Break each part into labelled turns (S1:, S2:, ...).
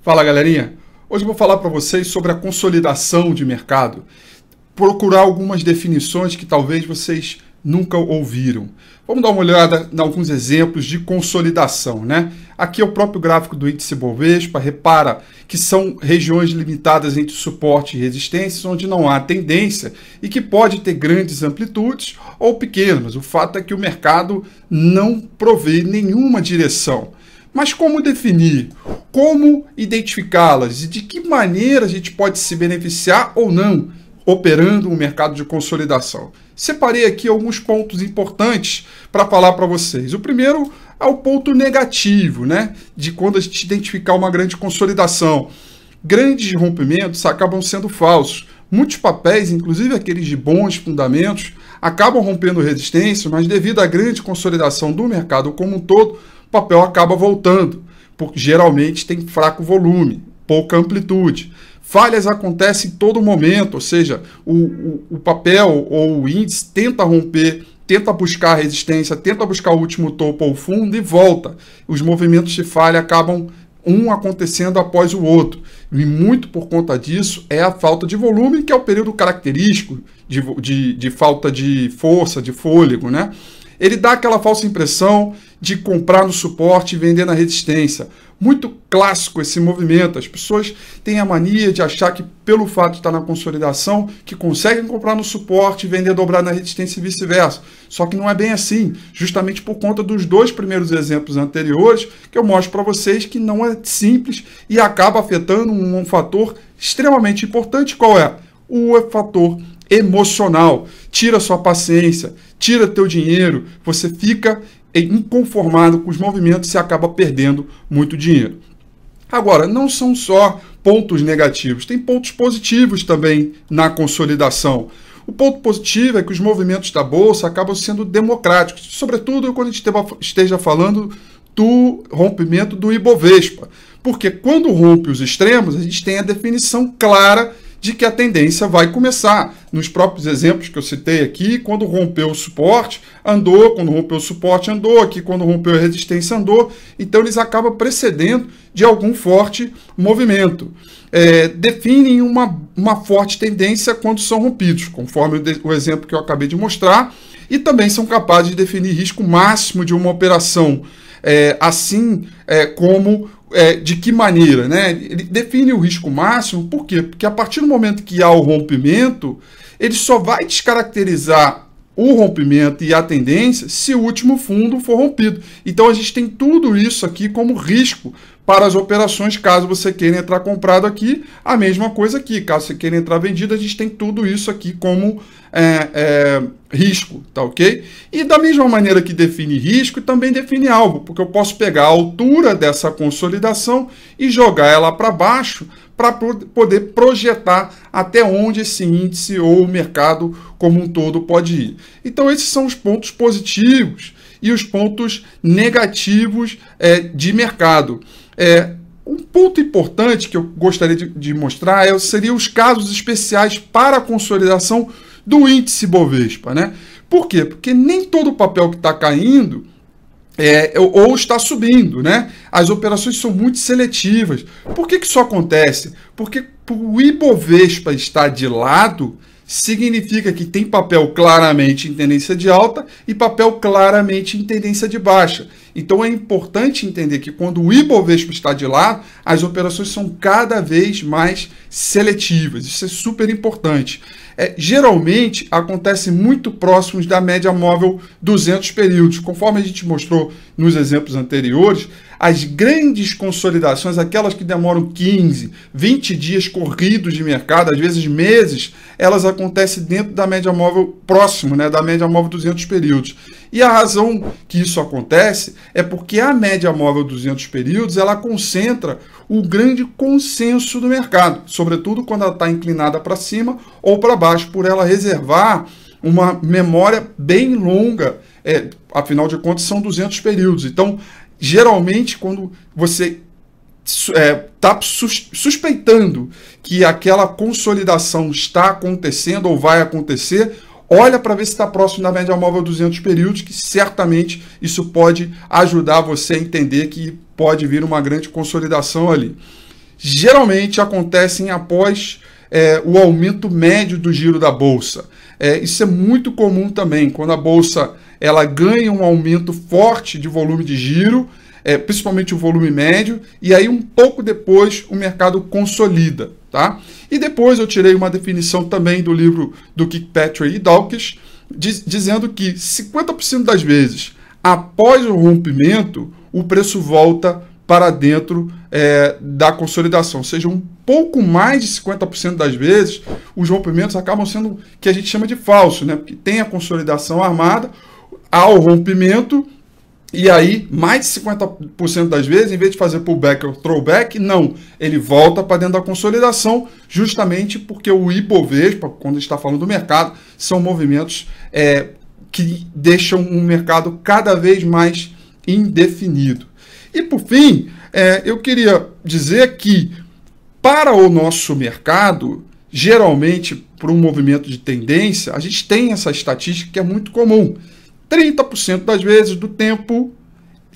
S1: Fala, galerinha! Hoje eu vou falar para vocês sobre a consolidação de mercado. Procurar algumas definições que talvez vocês nunca ouviram. Vamos dar uma olhada em alguns exemplos de consolidação, né? Aqui é o próprio gráfico do índice Bovespa. Repara que são regiões limitadas entre suporte e resistências, onde não há tendência e que pode ter grandes amplitudes ou pequenas. O fato é que o mercado não provê nenhuma direção. Mas como definir? Como identificá-las? E de que maneira a gente pode se beneficiar ou não operando um mercado de consolidação? Separei aqui alguns pontos importantes para falar para vocês. O primeiro é o ponto negativo, né? De quando a gente identificar uma grande consolidação. Grandes rompimentos acabam sendo falsos. Muitos papéis, inclusive aqueles de bons fundamentos, acabam rompendo resistência, mas devido à grande consolidação do mercado como um todo, o papel acaba voltando, porque geralmente tem fraco volume, pouca amplitude. Falhas acontecem em todo momento, ou seja, o papel ou o índice tenta romper, tenta buscar resistência, tenta buscar o último topo ou fundo e volta. Os movimentos de falha acabam um acontecendo após o outro. E muito por conta disso é a falta de volume, que é o período característico de falta de força, de fôlego, né? Ele dá aquela falsa impressão de comprar no suporte e vender na resistência. Muito clássico esse movimento. As pessoas têm a mania de achar que, pelo fato de estar na consolidação, que conseguem comprar no suporte e vender dobrado na resistência e vice-versa. Só que não é bem assim, justamente por conta dos dois primeiros exemplos anteriores, que eu mostro para vocês que não é simples e acaba afetando um fator extremamente importante. Qual é? O fator emocional. Tira sua paciência, tira teu dinheiro, você fica inconformado com os movimentos e acaba perdendo muito dinheiro. Agora, não são só pontos negativos, tem pontos positivos também na consolidação. O ponto positivo é que os movimentos da bolsa acabam sendo democráticos, sobretudo quando a gente esteja falando do rompimento do Ibovespa, porque quando rompe os extremos, a gente tem a definição clara de que a tendência vai começar. Nos próprios exemplos que eu citei aqui, quando rompeu o suporte, andou, quando rompeu o suporte, andou, aqui quando rompeu a resistência, andou. Então eles acabam precedendo de algum forte movimento. Definem uma forte tendência quando são rompidos, conforme o exemplo que eu acabei de mostrar, e também são capazes de definir risco máximo de uma operação, como de que maneira, né? Ele define o risco máximo, por quê? Porque a partir do momento que há o rompimento, ele só vai descaracterizar o rompimento e a tendência se o último fundo for rompido. Então a gente tem tudo isso aqui como risco para as operações, caso você queira entrar comprado aqui, a mesma coisa aqui, caso você queira entrar vendido, a gente tem tudo isso aqui como risco, tá ok? E da mesma maneira que define risco, também define alvo, porque eu posso pegar a altura dessa consolidação e jogar ela para baixo para poder projetar até onde esse índice ou o mercado como um todo pode ir. Então esses são os pontos positivos e os pontos negativos de mercado. Um ponto importante que eu gostaria de mostrar seriam os casos especiais para a consolidação do índice Bovespa, né? Por quê? Porque nem todo papel que está caindo ou está subindo, né? As operações são muito seletivas. Por que isso acontece? Porque o Ibovespa estar de lado significa que tem papel claramente em tendência de alta e papel claramente em tendência de baixa. Então é importante entender que quando o Ibovespa está de lado, as operações são cada vez mais seletivas. Isso é super importante. Geralmente acontece muito próximos da média móvel 200 períodos. Conforme a gente mostrou nos exemplos anteriores, as grandes consolidações, aquelas que demoram 15, 20 dias corridos de mercado, às vezes meses, elas acontecem dentro da média móvel próximo, né, da média móvel 200 períodos. E a razão que isso acontece é porque a média móvel 200 períodos, ela concentra o grande consenso do mercado, sobretudo quando ela está inclinada para cima ou para baixo, por ela reservar uma memória bem longa, afinal de contas são 200 períodos. Então, geralmente, quando você está suspeitando que aquela consolidação está acontecendo ou vai acontecer, olha para ver se está próximo da média móvel 200 períodos, que certamente isso pode ajudar você a entender que pode vir uma grande consolidação ali. geralmente acontecem após o aumento médio do giro da bolsa. Isso é muito comum também, quando a bolsa ela ganha um aumento forte de volume de giro, principalmente o volume médio, e aí um pouco depois o mercado consolida. Tá? E depois eu tirei uma definição também do livro do Kirkpatrick e Dawkins, dizendo que 50% das vezes, após o rompimento, o preço volta para dentro da consolidação. Ou seja, um pouco mais de 50% das vezes, os rompimentos acabam sendo o que a gente chama de falso, né? Porque tem a consolidação armada, há o rompimento, e aí, mais de 50% das vezes, em vez de fazer pullback ou throwback, não. Ele volta para dentro da consolidação, justamente porque o Ibovespa, quando está falando do mercado, são movimentos que deixam um mercado cada vez mais indefinido. E, por fim, eu queria dizer que, para o nosso mercado, geralmente, por um movimento de tendência, a gente tem essa estatística que é muito comum. 30% das vezes do tempo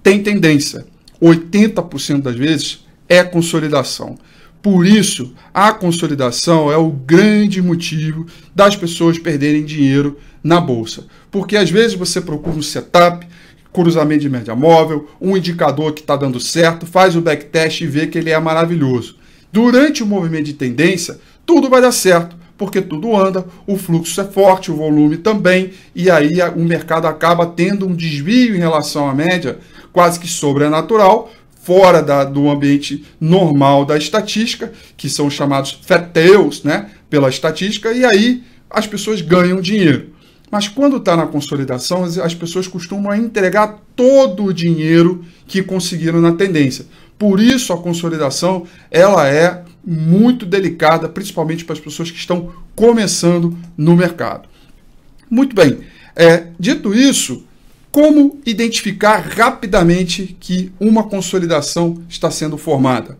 S1: tem tendência, 80% das vezes é consolidação. Por isso, a consolidação é o grande motivo das pessoas perderem dinheiro na bolsa. Porque às vezes você procura um setup, cruzamento de média móvel, um indicador que está dando certo, faz o backtest e vê que ele é maravilhoso. Durante o movimento de tendência, tudo vai dar certo, porque tudo anda, o fluxo é forte, o volume também, e aí o mercado acaba tendo um desvio em relação à média, quase que sobrenatural, fora do ambiente normal da estatística, que são chamados fat tails, né, pela estatística, e aí as pessoas ganham dinheiro. Mas quando está na consolidação, as pessoas costumam entregar todo o dinheiro que conseguiram na tendência. Por isso a consolidação ela é muito delicada, principalmente para as pessoas que estão começando no mercado. Muito bem, dito isso, como identificar rapidamente que uma consolidação está sendo formada?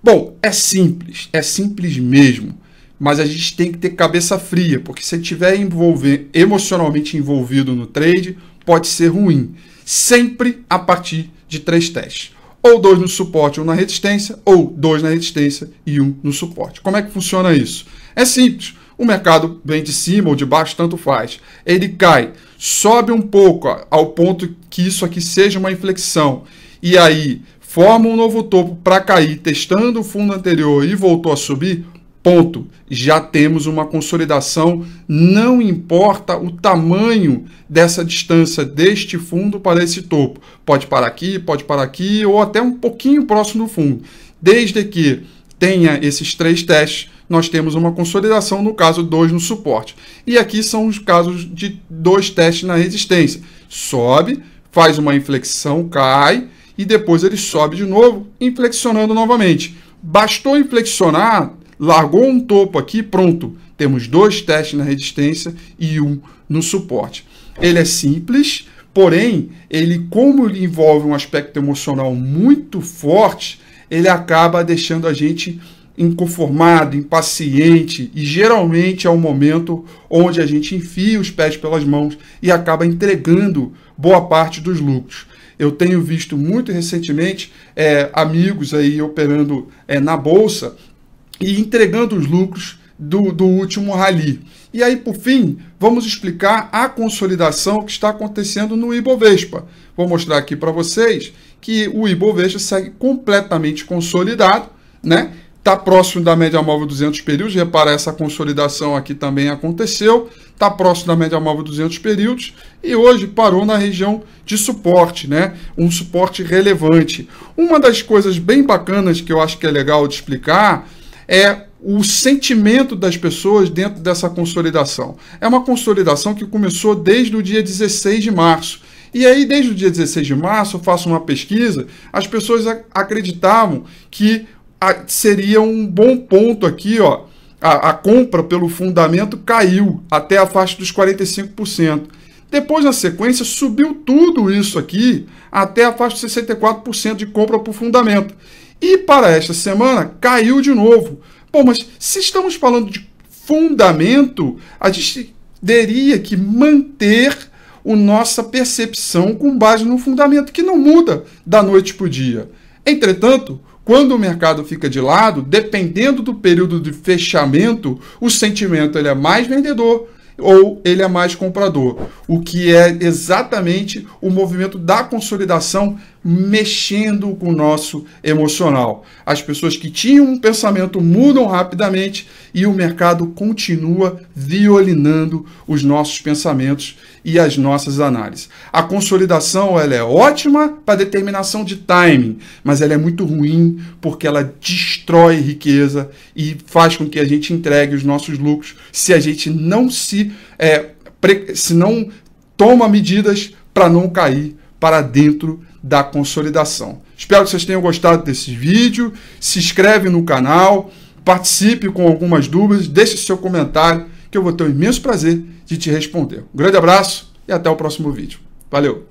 S1: Bom, é simples mesmo, mas a gente tem que ter cabeça fria, porque se estiver emocionalmente envolvido no trade, pode ser ruim. Sempre a partir de 3 testes. Ou 2 no suporte ou na resistência, ou 2 na resistência e 1 no suporte. Como é que funciona isso? É simples. O mercado vem de cima ou de baixo, tanto faz. Ele cai, sobe um pouco ao ponto que isso aqui seja uma inflexão. E aí forma um novo topo para cair, testando o fundo anterior e voltou a subir. Ponto. Já temos uma consolidação, não importa o tamanho dessa distância deste fundo para esse topo. Pode parar aqui ou até um pouquinho próximo do fundo. Desde que tenha esses 3 testes, nós temos uma consolidação, no caso 2 no suporte. E aqui são os casos de 2 testes na resistência. Sobe, faz uma inflexão, cai e depois ele sobe de novo, inflexionando novamente. Bastou inflexionar, largou um topo aqui, pronto. Temos 2 testes na resistência e 1 no suporte. Ele é simples, porém, como ele envolve um aspecto emocional muito forte, ele acaba deixando a gente inconformado, impaciente, e geralmente é o momento onde a gente enfia os pés pelas mãos e acaba entregando boa parte dos lucros. Eu tenho visto muito recentemente amigos aí operando na bolsa e entregando os lucros do último rally. E aí, por fim, vamos explicar a consolidação que está acontecendo no Ibovespa. Vou mostrar aqui para vocês que o Ibovespa segue completamente consolidado, né? Está próximo da média móvel 200 períodos, repara, essa consolidação aqui também aconteceu, está próximo da média móvel 200 períodos e hoje parou na região de suporte, né? Um suporte relevante. Uma das coisas bem bacanas que eu acho que é legal de explicar é o sentimento das pessoas dentro dessa consolidação. É uma consolidação que começou desde o dia 16 de março. E aí, desde o dia 16 de março, eu faço uma pesquisa, as pessoas acreditavam que seria um bom ponto aqui, ó, a compra pelo fundamento caiu até a faixa dos 45%. Depois, na sequência, subiu tudo isso aqui até a faixa de 64% de compra por fundamento. E para esta semana, caiu de novo. Bom, mas se estamos falando de fundamento, a gente teria que manter a nossa percepção com base no fundamento, que não muda da noite para o dia. Entretanto, Quando o mercado fica de lado, dependendo do período de fechamento, o sentimento ele é mais vendedor ou ele é mais comprador, o que é exatamente o movimento da consolidação mexendo com o nosso emocional. As pessoas que tinham um pensamento mudam rapidamente e o mercado continua violinando os nossos pensamentos e as nossas análises. A consolidação ela é ótima para determinação de timing, mas ela é muito ruim porque ela destrói riqueza e faz com que a gente entregue os nossos lucros se a gente não se não toma medidas para não cair para dentro da consolidação. Espero que vocês tenham gostado desse vídeo. Se inscreve no canal, participe com algumas dúvidas, deixe seu comentário que eu vou ter um imenso prazer de te responder. Um grande abraço e até o próximo vídeo. Valeu!